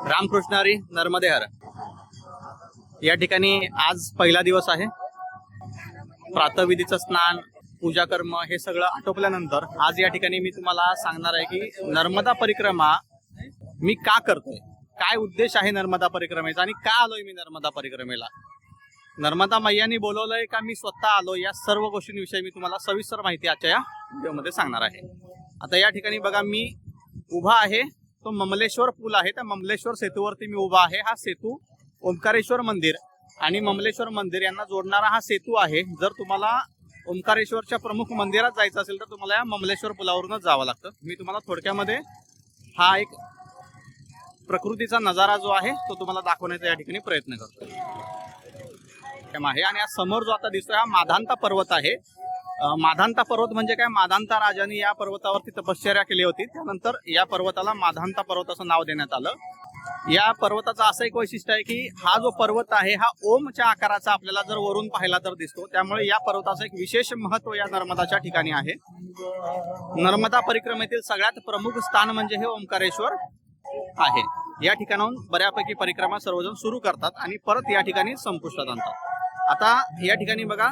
रामकृष्ण हरी, नर्मदे हर. या ठिकाणी आज पहिला दिवस आहे. प्रातःविधीचं स्नान, पूजा कर्म हे सगळं आटोपल्यानंतर आज या ठिकाणी मी तुम्हाला सांगणार आहे की नर्मदा परिक्रमा मी का करतोय, काय उद्देश आहे नर्मदा परिक्रमेचा आणि का आलोय मी नर्मदा परिक्रमेला. नर्मदा मैयानी बोलवलंय का मी स्वतः आलो, या सर्व गोष्टींविषयी मी तुम्हाला सविस्तर माहिती आजच्या या व्हिडिओमध्ये सांगणार आहे. आता या ठिकाणी बघा मी उभा आहे, तो ममलेश्वर पूल आहे, त्या ममलेश्वर सेतूवरती मी उभा आहे. हा सेतू ओंकारेश्वर मंदिर आणि ममलेश्वर मंदिर यांना जोडणारा हा सेतू आहे. जर तुम्हाला ओंकारेश्वरच्या प्रमुख मंदिरात जायचं असेल तर तुम्हाला या ममलेश्वर पुलावरूनच जावं लागतं. मी तुम्हाला थोडक्यामध्ये हा एक प्रकृतीचा नजारा जो आहे तो तुम्हाला दाखवण्याचा या ठिकाणी प्रयत्न करतो आहे. आणि समोर जो आता दिसतोय हा माधांता पर्वत आहे. माधांता पर्वत म्हणजे काय, माधांता राजांनी या पर्वतावरती तपश्चर्या केली होती, त्यानंतर या पर्वताला माधांता पर्वत असं नाव देण्यात आलं. या पर्वताचं असं एक वैशिष्ट्य आहे की हा जो पर्वत आहे हा ओमच्या आकाराचा आपल्याला जर वरून पाहिला तर दिसतो. त्यामुळे या पर्वताचं एक विशेष महत्व या नर्मदाच्या ठिकाणी आहे. नर्मदा परिक्रमेतील सगळ्यात प्रमुख स्थान म्हणजे हे ओंकारेश्वर आहे. या ठिकाणाहून बऱ्यापैकी परिक्रमा सर्वजण सुरू करतात आणि परत या ठिकाणी संपुष्टात आणतात. आता या ठिकाणी बघा,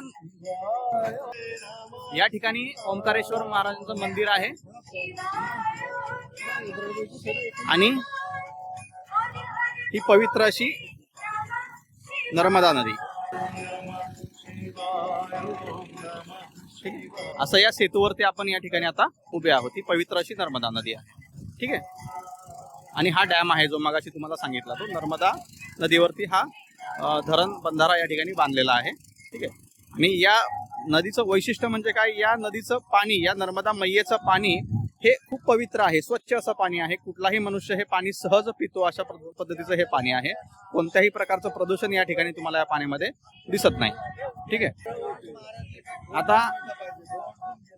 या ठिकाणी ओंकारेश्वर महाराजांचं मंदिर आहे आणि ही पवित्र अशी नर्मदा नदी. असं या सेतूवरती आपण या ठिकाणी आता उभे आहोत. ही पवित्र अशी नर्मदा नदी आहे. ठीक आहे. आणि हा डॅम आहे जो मगाशी तुम्हाला सांगितला, तो नर्मदा नदीवरती हा धरण बंधारा या ठिकाणी बांधलेला आहे. ठीक आहे. आणि या नदीचं वैशिष्ट्य म्हणजे काय, या नदीचं पाणी, या नर्मदा मैयेचं पाणी हे खूप पवित्र आहे, स्वच्छ असं पाणी आहे. कुठलाही मनुष्य हे पाणी सहज पितो अशा पद्धतीचं हे पाणी आहे. कोणत्याही प्रकारचं प्रदूषण या ठिकाणी तुम्हाला या पाण्यामध्ये दिसत नाही. ठीक आहे. आता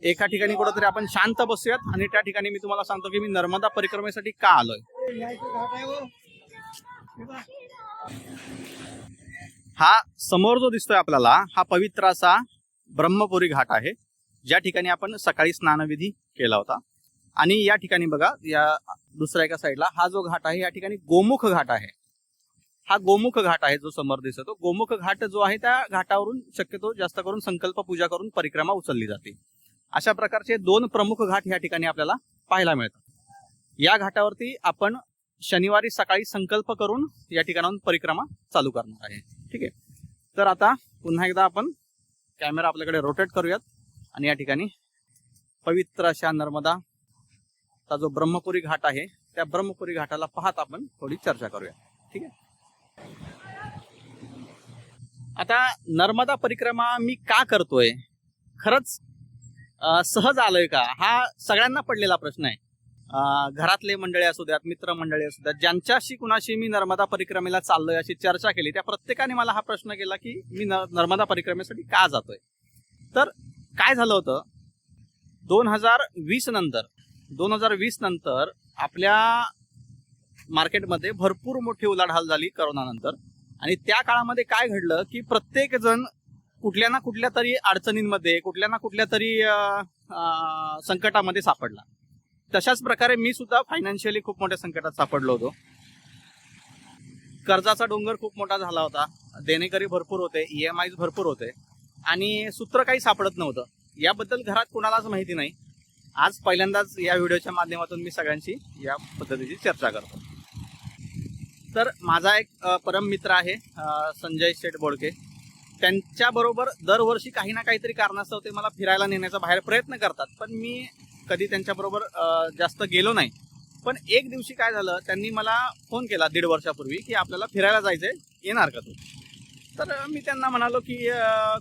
एका ठिकाणी कुठेतरी आपण शांत बसूयात आणि त्या ठिकाणी मी तुम्हाला सांगतो की मी नर्मदा परिक्रमेसाठी का आलोय. हा समोर जो दिसतोय आपल्याला हा पवित्र असा ब्रह्मपुरी घाट आहे, ज्या ठिकाणी आपण सकाळी स्नानविधी केला होता. आणि या ठिकाणी बघा, या दुसऱ्या एका साईडला हा जो घाट आहे या ठिकाणी गोमुख घाट आहे. हा गोमुख घाट आहे जो समोर दिसतो. गोमुख घाट जो आहे त्या घाटावरून शक्यतो जास्त करून संकल्प पूजा करून परिक्रमा उचलली जाते. अशा प्रकारचे दोन प्रमुख घाट या ठिकाणी आपल्याला पाहायला मिळतात. या घाटावरती आपण शनिवारी सकाळी संकल्प करून या ठिकाणाहून परिक्रमा चालू करणार आहे. ठीक आहे. तर आता पुन्हा एकदा आपण कॅमेरा आपल्याकडे रोटेट करूयात आणि या ठिकाणी पवित्र अशा नर्मदा चा जो ब्रह्मपुरी घाट आहे त्या ब्रह्मपुरी घाटाला पाहत आपण थोडी चर्चा करूया. ठीक आहे. आता नर्मदा परिक्रमा मी का करतोय, खरंच सहज आलोय का, हा सगळ्यांना पडलेला प्रश्न आहे. घरातले मंडळी असू द्यात, मित्र मंडळी असू द्यात, ज्यांच्याशी कुणाशी मी नर्मदा परिक्रमेला चाललोय अशी चर्चा केली, त्या प्रत्येकाने मला हा प्रश्न केला की मी नर्मदा परिक्रमेसाठी का जातोय. तर काय झालं होतं, 2020 नंतर आपल्या मार्केटमध्ये भरपूर मोठी उलाढाल झाली करोना नंतर. आणि त्या काळामध्ये काय घडलं की प्रत्येक जण कुठल्या ना कुठल्या तरी अडचणींमध्ये, कुठल्या ना कुठल्या तरी संकटामध्ये सापडला. तशाच प्रकारे मी सुद्धा फायनान्शियली खूप मोठ्या संकटात सापडलो होतो. कर्जाचा डोंगर खूप मोठा झाला होता, देणेकरी भरपूर होते, EMIs भरपूर होते आणि सूत्र काही सापडत नव्हतं. याबद्दल घरात कुणालाच माहिती नाही. आज पहिल्यांदाच या व्हिडिओच्या माध्यमातून मी सगळ्यांशी या पद्धतीची चर्चा करतो. तर माझा एक परम मित्र आहे संजय शेठ बोडके. त्यांच्याबरोबर दरवर्षी काही ना काहीतरी कारणास्तव ते मला फिरायला नेण्याचा बाहेर प्रयत्न करतात, पण मी कधी त्यांच्याबरोबर जास्त गेलो नाही. पण एक दिवशी काय झालं, त्यांनी मला फोन केला 1.5 वर्षापूर्वी की आपल्याला फिरायला जायचंय, येणार का तू. तर मी त्यांना म्हणालो की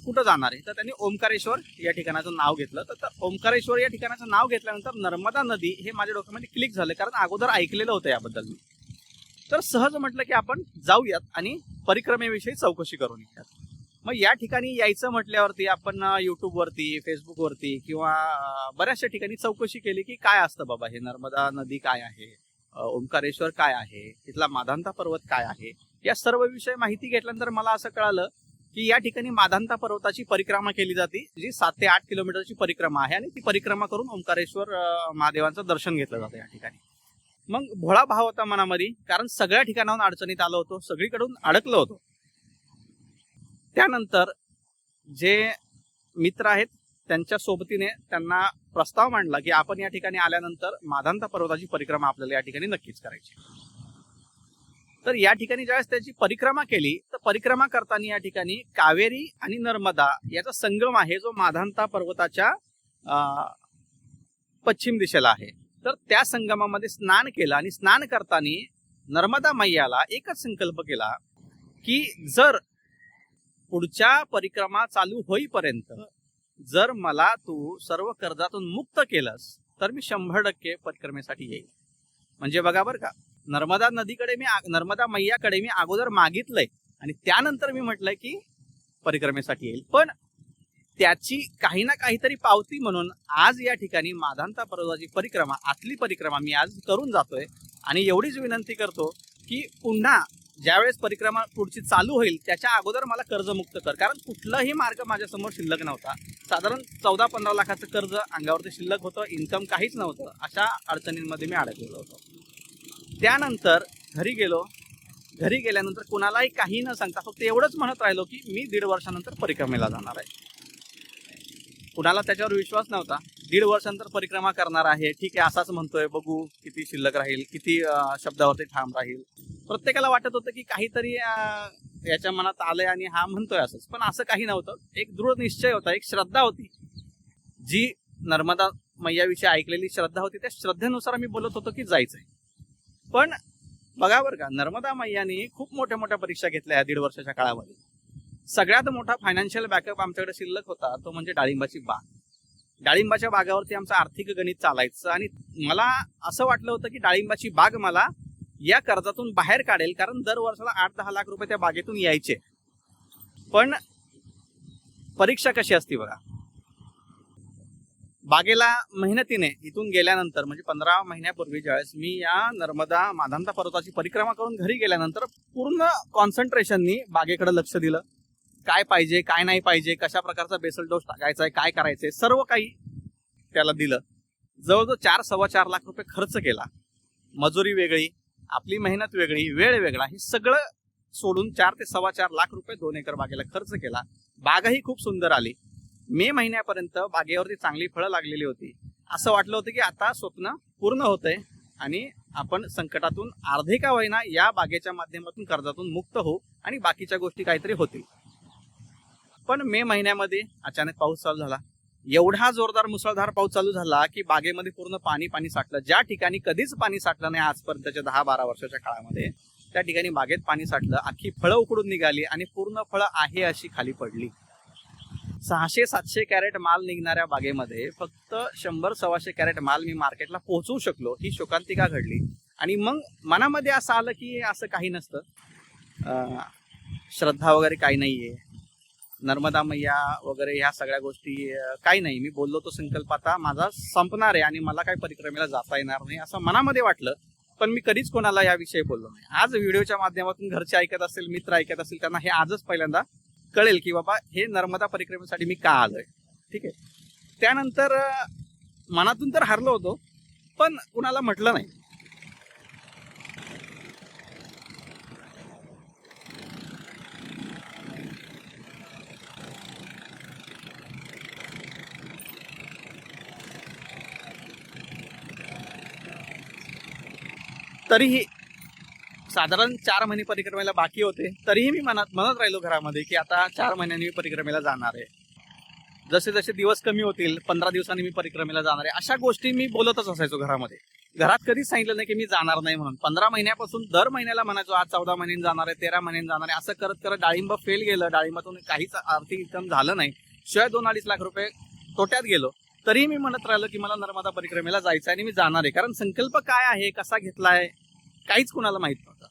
कुठं जाणार आहे. तर त्यांनी ओंकारेश्वर या ठिकाणाचं नाव घेतलं. तर ओंकारेश्वर या ठिकाणाचं नाव घेतल्यानंतर नर्मदा नदी हे माझ्या डोक्यामध्ये क्लिक झालं, कारण अगोदर ऐकलेलं होतं याबद्दल मी. तर सहज म्हटलं की आपण जाऊयात आणि परिक्रमेविषयी चौकशी करून येऊयात. मग या ठिकाणी यायचं म्हटल्यावरती आपण यूट्यूबवरती, फेसबुकवरती किंवा बऱ्याचशा ठिकाणी चौकशी केली की काय असतं बाबा हे, नर्मदा नदी काय आहे, ओंकारेश्वर काय आहे, तिथला माधांता पर्वत काय आहे, या सर्व विषय माहिती घेतल्यानंतर मला असं कळालं की या ठिकाणी माधांता पर्वताची परिक्रमा केली जाते, जी 7 ते 8 किलोमीटरची परिक्रमा आहे आणि ती परिक्रमा करून ओंकारेश्वर महादेवांचं दर्शन घेतलं जातं या ठिकाणी. मग भोळा भाव होता मनामध्ये, कारण सगळ्या ठिकाणाहून अडचणीत आलो होतो, सगळीकडून अडकलो होतो. त्यानंतर जे मित्र आहेत त्यांच्या सोबतीने त्यांना प्रस्ताव मांडला की आपण या ठिकाणी आल्यानंतर माधांता पर्वताची परिक्रमा आपल्याला या ठिकाणी नक्कीच करायची. तर या ठिकाणी ज्यावेळेस त्याची परिक्रमा केली तर परिक्रमा करताना या ठिकाणी कावेरी आणि नर्मदा याचा संगम आहे, जो माधांता पर्वताच्या पश्चिम दिशेला आहे. तर त्या संगमामध्ये स्नान केलं आणि स्नान करताना नर्मदा मैयाला एकच संकल्प केला की जर पुढच्या परिक्रमा चालू होईपर्यंत जर मला तू सर्व कर्जातून मुक्त केलंस तर मी 100% परिक्रमेसाठी येईल. म्हणजे बघा बरं का, नर्मदा नदीकडे नर्मदा मैयाकडे मी अगोदर मागितलंय आणि त्यानंतर मी म्हटलंय की परिक्रमेसाठी येईल. पण त्याची काही ना काहीतरी पावती म्हणून आज या ठिकाणी माधांता पर्वताची परिक्रमा, आतली परिक्रमा मी आज करून जातोय. आणि एवढीच विनंती करतो की पुन्हा ज्यावेळेस परिक्रमा पुढची चालू होईल त्याच्या अगोदर मला कर्जमुक्त कर, कारण कुठलाही मार्ग माझ्यासमोर शिल्लक नव्हता. साधारण 14-15 लाखाचं कर्ज अंगावरती शिल्लक होतं, इन्कम काहीच नव्हतं. अशा अडचणींमध्ये मी अडकलेलो होतो. त्यानंतर घरी गेलो. घरी गेल्यानंतर कुणालाही काही न सांगता फक्त एवढंच म्हणत राहिलो की मी 1.5 वर्षानंतर परिक्रमेला जाणार आहे. कुणाला त्याच्यावर विश्वास नव्हता. 1.5 वर्षानंतर परिक्रमा करणार आहे, ठीक आहे असाच म्हणतोय, बघू किती शिल्लक राहील, किती शब्दावरती ठाम राहील. प्रत्येकाला वाटत होतं की काहीतरी याच्या मनात आलंय आणि हा म्हणतोय असंच, पण असं काही नव्हतं. एक दृढ निश्चय होता, एक श्रद्धा होती, जी नर्मदा मैयाविषयी ऐकलेली श्रद्धा होती. त्या श्रद्धेनुसार मी बोलत होतो की जायचंय. पण बघा बरं का, नर्मदा मैयानी खूप मोठ्या मोठ्या परीक्षा घेतल्या या 1.5 वर्षाच्या काळामध्ये. सगळ्यात मोठा फायनान्शियल बॅकअप आमच्याकडे शिल्लक होता तो म्हणजे डाळिंबाची बाग. डाळिंबाच्या बागावरती आमचं आर्थिक गणित चालायचं आणि मला असं वाटलं होतं की डाळिंबाची बाग मला या कर्जातून बाहेर काढेल, कारण दर वर्षाला 8-10 लाख रुपये त्या बागेतून यायचे. पण परीक्षा कशी असती बघा, बागेला मेहनतीने इथून गेल्यानंतर म्हणजे 15 महिन्यापूर्वी ज्यावेळेस मी या नर्मदा माधांता पर्वताची परिक्रमा करून घरी गेल्यानंतर पूर्ण कॉन्सन्ट्रेशननी बागेकडे लक्ष दिलं. काय पाहिजे, काय नाही पाहिजे, कशा प्रकारचा बेसल डोस टाकायचा आहे, काय करायचंय, सर्व काही त्याला दिलं. जवळजवळ 4-4.25 लाख रुपये खर्च केला. मजुरी वेगळी, आपली मेहनत वेगळी, वेळ वेगळा, हे सगळं सोडून 4 ते 4.25 लाख रुपये 2 एकर बागेला खर्च केला. बागही खूप सुंदर आली. मे महिन्यापर्यंत बागेवरती चांगली फळं लागलेली होती. असं वाटलं होतं की आता स्वप्न पूर्ण होतंय आणि आपण संकटातून अर्धे का होईना या बागेच्या माध्यमातून कर्जातून मुक्त होऊ आणि बाकीच्या गोष्टी काहीतरी होतील. पण मे महिन्यामध्ये अचानक पाऊस चालू झाला. एवढा जोरदार मुसळधार पाऊस चालू झाला की बागेमध्ये पूर्ण पाणी साठलं. ज्या ठिकाणी कधीच पाणी साठलं नाही आजपर्यंतच्या 10-12 वर्षाच्या काळामध्ये, त्या ठिकाणी बागेत पाणी साठलं. अख्खी फळं उकडून निघाली आणि पूर्ण फळं आहे अशी खाली पडली. 600-700 कॅरेट माल निघणाऱ्या बागेमध्ये फक्त 100-125 कॅरेट माल मी मार्केटला पोहोचवू शकलो. ही शोकांतिका घडली. आणि मग मनामध्ये असं आलं की असं काही नसतं, श्रद्धा वगैरे काही नाहीये, नर्मदा मैया वगैरे ह्या सगळ्या गोष्टी काही नाही. मी बोललो तो संकल्प आता माझा संपणार आहे आणि मला काही परिक्रमेला जाता येणार नाही असं मनामध्ये वाटलं. पण मी कधीच कोणाला याविषयी बोललो नाही. आज व्हिडिओच्या माध्यमातून घरचे ऐकत असतील, मित्र ऐकत असतील, त्यांना हे आजच पहिल्यांदा कळेल की बाबा हे नर्मदा परिक्रमेसाठी मी का आलोय. ठीक आहे. त्यानंतर मनातून तर हारलो होतो, पण कुणाला म्हटलं नाही. तरीही साधारण 4 महिने परिक्रमेला बाकी होते. तरीही मी म्हणत राहिलो घरामध्ये की आता 4 महिन्यांनी मी परिक्रमेला जाणार आहे. जसे जसे दिवस कमी होतील, 15 दिवसांनी मी परिक्रमेला जाणार आहे, अशा गोष्टी मी बोलतच असायचो घरामध्ये. घरात कधीच सांगितलं नाही की मी जाणार नाही म्हणून. 15 महिन्यापासून दर महिन्याला म्हणायचो आज 14 महिन्यांनी जाणार आहे, 13 महिन्यांनी जाणार आहे. असं करत करत डाळिंब फेल गेलं. डाळिंबातून काहीच आर्थिक इन्कम झालं नाही. शिवाय 2-2.5 लाख रुपये तोट्यात गेलो. तरीही मी म्हणत राहिलो की मला नर्मदा परिक्रमेला जायचं आणि मी जाणार आहे. कारण संकल्प काय आहे, कसा घेतलाय, काहीच कुणाला माहित नव्हतं.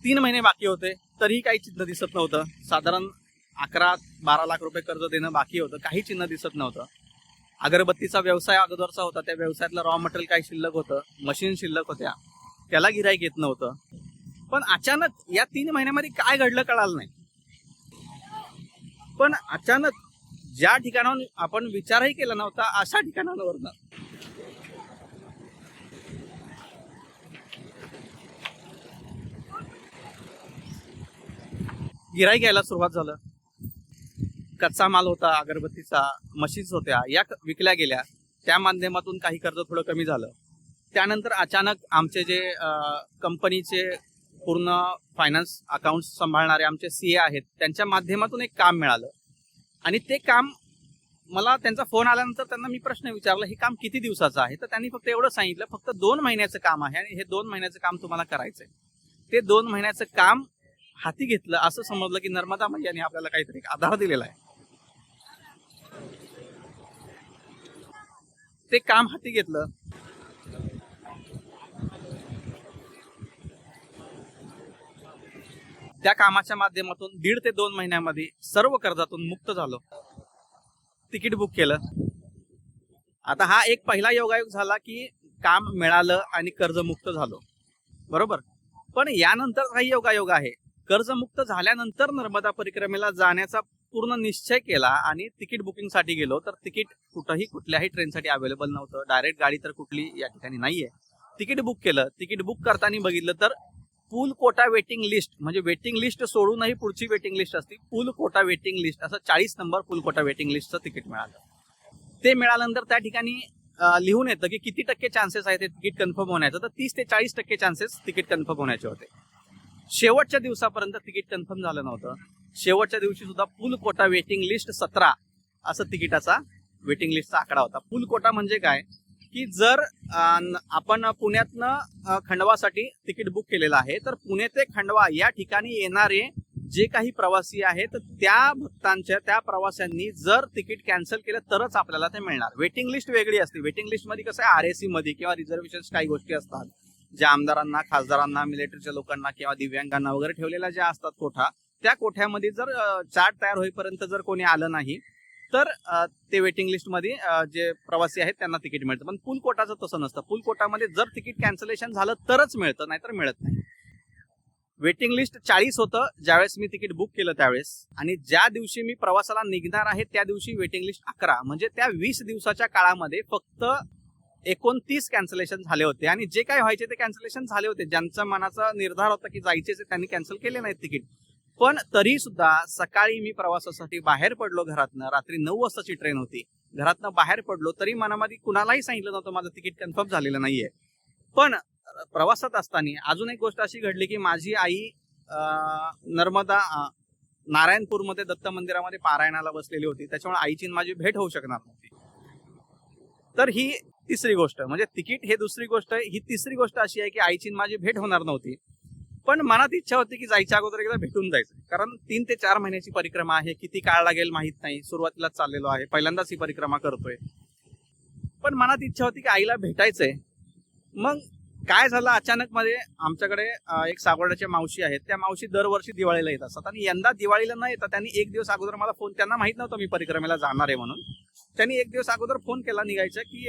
3 महिने बाकी होते तरीही काही चिन्ह दिसत नव्हतं. साधारण 11-12 लाख रुपये कर्ज देणं बाकी होतं. काही चिन्ह दिसत नव्हतं. अगरबत्तीचा व्यवसाय अगोदरचा होता. त्या व्यवसायातलं रॉ मटेरियल काही शिल्लक होतं, मशीन शिल्लक होत्या, त्याला गिऱ्हाईक येत नव्हतं. पण अचानक या 3 महिन्यामध्ये काय घडलं कळालं नाही. पण अचानक ज्या ठिकाणाहून आपण विचारही केला नव्हता अशा ठिकाणांवरनं गिऱ्हाईक यायला सुरुवात झालं. कच्चा माल होता, अगरबत्तीचा, मशीन्स होत्या, या विकल्या गेल्या. त्या माध्यमातून काही कर्ज थोडं कमी झालं. त्यानंतर अचानक आमचे जे कंपनीचे पूर्ण फायनान्स अकाउंट्स सांभाळणारे आमचे CA आहेत, त्यांच्या माध्यमातून एक काम मिळालं. आणि ते काम मला त्यांचा फोन आल्यानंतर त्यांना मी प्रश्न विचारला, हे काम किती दिवसाचं आहे? तर त्यांनी फक्त एवढं सांगितलं, फक्त 2 महिन्याचं काम आहे आणि हे 2 महिन्याचं काम तुम्हाला करायचंय. ते 2 महिन्याचं काम हाती घेतलं, असं समजलं की नर्मदा मैयाने आपल्याला काहीतरी एक आधार दिलेला आहे. ते काम हाती घेतलं. त्या कामाच्या माध्यमातून 1.5 ते 2 महिन्यामध्ये सर्व कर्जातून मुक्त झालो. तिकीट बुक केलं. आता हा एक पहिला योगायोग झाला की काम मिळालं आणि कर्जमुक्त झालो, बरोबर. पण यानंतर काही योगायोग आहे. कर्जमुक्त झाल्यानंतर नर्मदा परिक्रमेला जाण्याचा पूर्ण निश्चय केला आणि तिकीट बुकिंगसाठी गेलो, तर तिकीट कुठल्याही ट्रेनसाठी अवेलेबल नव्हतं. डायरेक्ट गाडी तर कुठली या ठिकाणी नाहीये. तिकीट बुक केलं. तिकीट बुक करताना बघितलं तर पूल कोटा वेटिंग लिस्ट, म्हणजे वेटिंग लिस्ट सोडूनही पुढची वेटिंग लिस्ट असते, पूल कोटा वेटिंग लिस्ट, असं 40 नंबर पूल कोटा वेटिंग लिस्टचं तिकीट मिळालं. ते मिळाल्यानंतर त्या ठिकाणी लिहून येतं की किती टक्के चान्सेस आहेत ते तिकीट कन्फर्म होण्याचं. तर 30 ते 40% चान्सेस तिकीट कन्फर्म होण्याचे होते. शेवटच्या दिवसापर्यंत तिकीट कन्फर्म झालं नव्हतं. शेवटच्या दिवशी सुद्धा पूल कोटा वेटिंग लिस्ट 17 असं तिकिटाचा वेटिंग लिस्टचा आकडा होता. पूल कोटा म्हणजे काय की जर आपण पुण्यातनं खंडवासाठी तिकीट बुक केलेलं आहे, तर पुणे ते खंडवा या ठिकाणी येणारे जे काही प्रवासी आहेत, त्या भक्तांच्या, त्या प्रवाशांनी जर तिकीट कॅन्सल केलं तरच आपल्याला ते मिळणार. वेटिंग लिस्ट वेगळी असते. वेटिंग लिस्ट मध्ये कसं आहे, RAC मध्ये किंवा रिझर्वेशन काही गोष्टी असतात ज्या आमदारांना, खासदारांना, मिलिटरीच्या लोकांना किंवा दिव्यांगांना वगैरे ठेवलेल्या ज्या असतात कोठा, त्या कोठ्यामध्ये जर चार्ट तयार होईपर्यंत जर कोणी आलं नाही तर ते वेटिंग लिस्ट मध्ये जे प्रवासी आहेत त्यांना तिकीट मिळतं. पण पूल कोटाचं तसं नसतं. पूल कोटामध्ये जर तिकीट कॅन्सलेशन झालं तरच मिळतं, नाहीतर मिळत नाही. वेटिंग लिस्ट 40 होतं ज्यावेळेस मी तिकीट बुक केलं त्यावेळेस, आणि ज्या दिवशी मी प्रवासाला निघणार आहे त्या दिवशी वेटिंग लिस्ट 11. म्हणजे त्या 20 दिवसाच्या काळामध्ये फक्त 29 कॅन्सलेशन झाले होते. आणि जे काय व्हायचे ते कॅन्सलेशन झाले होते. ज्यांचा मनाचा निर्धार होता की जायचेच त्यांनी कॅन्सल केले नाहीत तिकीट. पण तरी सुद्धा सकाळी मी प्रवासासाठी बाहेर पडलो घरातनं. रात्री 9 वाजताची ट्रेन होती. घरातनं बाहेर पडलो तरी मनामध्ये कुणालाही सांगितलं नव्हतं माझं तिकीट कन्फर्म झालेलं नाहीये. पण प्रवासात असताना अजून एक गोष्ट अशी घडली की माझी आई नर्मदा नारायणपूरमध्ये दत्त मंदिरामध्ये पारायणाला बसलेली होती. त्याच्यामुळे आईची माझी भेट होऊ शकणार नव्हती. तर ही तिसरी गोष्ट, म्हणजे तिकीट हे दुसरी गोष्ट आहे. ही तिसरी गोष्ट अशी आहे की आईची माझी भेट होणार नव्हती. पण मनात इच्छा होती की जायच्या अगोदर एकदा भेटून जायचं. कारण 3 ते 4 महिन्याची परिक्रमा आहे. किती काळ लागेल माहित नाही. सुरुवातीलाच चाललेलो आहे, पहिल्यांदाच ही परिक्रमा करतोय. पण मनात इच्छा होती की आईला भेटायचंय. मग काय झालं, अचानक मध्ये आमच्याकडे एक सागवड्याच्या मावशी आहेत. त्या मावशी दरवर्षी दिवाळीला येत असतात आणि यंदा दिवाळीला न येता त्यांनी 1 दिवस अगोदर मला फोन, त्यांना माहित नव्हतं मी परिक्रमेला जाणार आहे म्हणून, त्यांनी 1 दिवस अगोदर फोन केला निघायचं की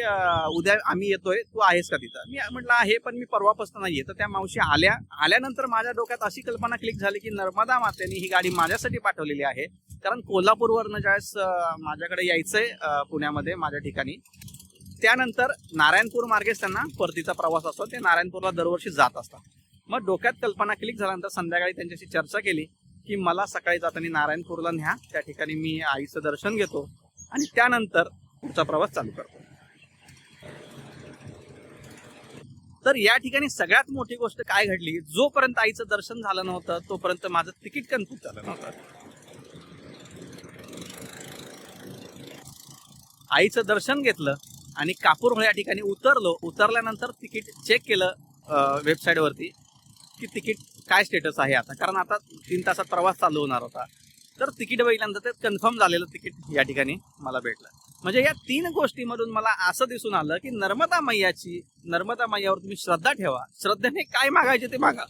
उद्या आम्ही येतोय, तू आहेस का तिथं. मी म्हटलं आहे, पण मी परवापासून नाहीये. तर त्या मावशी आल्यानंतर माझ्या डोक्यात अशी कल्पना क्लिक झाली की नर्मदा मातेने ही गाडी माझ्यासाठी पाठवलेली आहे. कारण कोल्हापूरवरनं ज्यावेळेस माझ्याकडे यायचंय पुण्यामध्ये माझ्या ठिकाणी, त्यानंतर नारायणपूर मार्गेच त्यांना परतीचा प्रवास असतो. ते नारायणपूरला दरवर्षी जात असतात. मग डोक्यात कल्पना क्लिक झाल्यानंतर संध्याकाळी त्यांच्याशी चर्चा केली की मला सकाळी जाताना नारायणपूरला न्या, त्या ठिकाणी मी आईचं दर्शन घेतो आणि त्यानंतर पुढचा प्रवास चालू करतो. तर या ठिकाणी सगळ्यात मोठी गोष्ट काय घडली, जोपर्यंत आईचं दर्शन झालं नव्हतं तोपर्यंत माझं तिकीट कन्फर्म झालं नव्हतं. आईचं दर्शन घेतलं आणि कापूर या ठिकाणी उतरलो. उतरल्यानंतर तिकीट चेक केलं वेबसाईटवरती की तिकीट काय स्टेटस आहे आता, कारण आता 3 तासात प्रवास चालू होणार होता. तर तिकीट बघितल्यानंतर ते कन्फर्म झालेलं तिकीट या ठिकाणी मला भेटलं. म्हणजे या 3 गोष्टीमधून मला असं दिसून आलं की नर्मदा मैयावर तुम्ही श्रद्धा ठेवा. श्रद्धेने काय मागायचे ते मागा.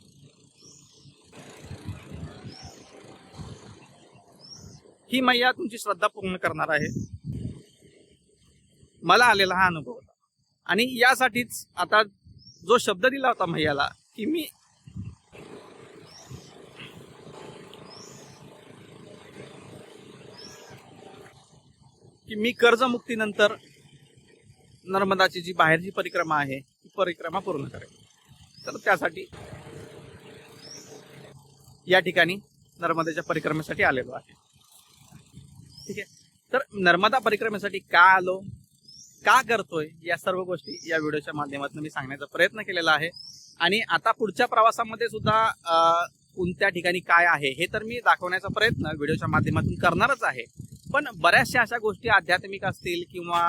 ही मैया तुमची श्रद्धा पूर्ण करणार आहे. मला आलेला हा अनुभव होता. आणि यासाठीच आता जो शब्द दिला होता मैयाला की मी कर्जमुक्तीनंतर नर्मदाची जी बाहेरची परिक्रमा आहे ती परिक्रमा पूर्ण करेल. तर त्यासाठी या ठिकाणी नर्मदेच्या परिक्रमेसाठी आलेलो आहे. ठीक आहे. तर नर्मदा परिक्रमेसाठी का आलो, का करतोय, या सर्व गोष्टी या व्हिडिओच्या माध्यमातून मी सांगण्याचा प्रयत्न केलेला आहे. आणि आता पुढच्या प्रवासामध्ये सुद्धा कोणत्या ठिकाणी काय आहे हे तर मी दाखवण्याचा प्रयत्न व्हिडिओच्या माध्यमातून करणारच आहे. पण बऱ्याचशा अशा गोष्टी आध्यात्मिक असतील किंवा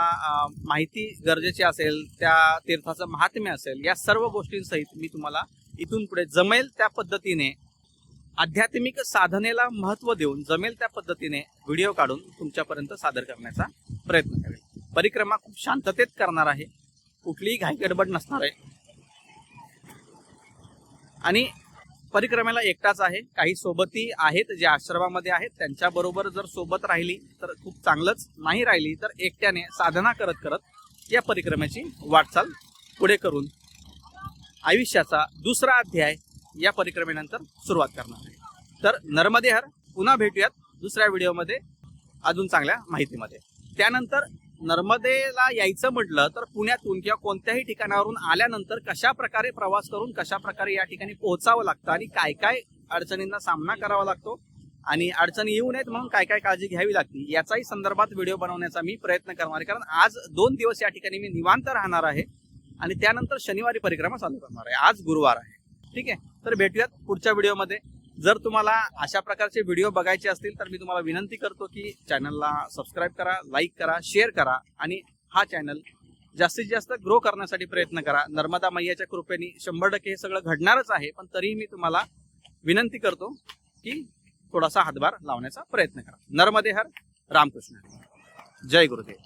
माहिती गरजेची असेल, त्या तीर्थाचं महात्म्य असेल, या सर्व गोष्टींसहित मी तुम्हाला इथून पुढे जमेल त्या पद्धतीने आध्यात्मिक साधनेला महत्त्व देऊन जमेल त्या पद्धतीने व्हिडिओ काढून तुमच्यापर्यंत सादर करण्याचा प्रयत्न करेल. परिक्रमा खूप शांततेत करणार आहे, कुठलीही घाईगडबड नसणार आहे. आणि परिक्रमेला एकटाच आहे, काही सोबती आहेत जे आश्रमामध्ये आहेत, त्यांच्याबरोबर जर सोबत राहिली तर खूप चांगलंच, नाही राहिली तर एकट्याने साधना करत करत या परिक्रमेची वाटचाल पुढे करून आयुष्याचा दुसरा अध्याय या परिक्रमेनंतर सुरुवात करणार आहे. तर नर्मदे हर, पुन्हा भेटूयात दुसऱ्या व्हिडिओमध्ये अजून चांगल्या माहितीमध्ये. त्यानंतर नर्मदेला यायचं म्हटलं तर पुण्यातून किंवा कोणत्याही ठिकाणावरून आल्यानंतर कशा प्रकारे प्रवास करून कशा प्रकारे या ठिकाणी पोहोचावं लागतं आणि काय काय अडचणींना सामना करावा लागतो आणि अडचणी येऊ नयेत म्हणून काय काय काळजी घ्यावी लागते याचाही संदर्भात व्हिडिओ बनवण्याचा मी प्रयत्न करणार आहे. कारण आज 2 दिवस या ठिकाणी मी निवांत राहणार आहे आणि त्यानंतर शनिवारी परिक्रमा चालू करणार आहे. आज गुरुवार आहे. ठीक आहे. तर भेटूयात पुढच्या व्हिडिओमध्ये. जर तुम्हाला अशा प्रकारचे व्हिडिओ बघायचे असतील तर मी तुम्हाला विनंती करतो की चॅनलला सबस्क्राईब करा, लाईक करा, शेअर करा आणि हा चॅनल जास्तीत जास्त ग्रो करण्यासाठी प्रयत्न करा. नर्मदा मैयाच्या कृपेने 100% हे सगळं घडणारच आहे, पण तरीही मी तुम्हाला विनंती करतो की थोडासा हातभार लावण्याचा प्रयत्न करा. नर्मदे हर, रामकृष्ण, जय गुरुदेव.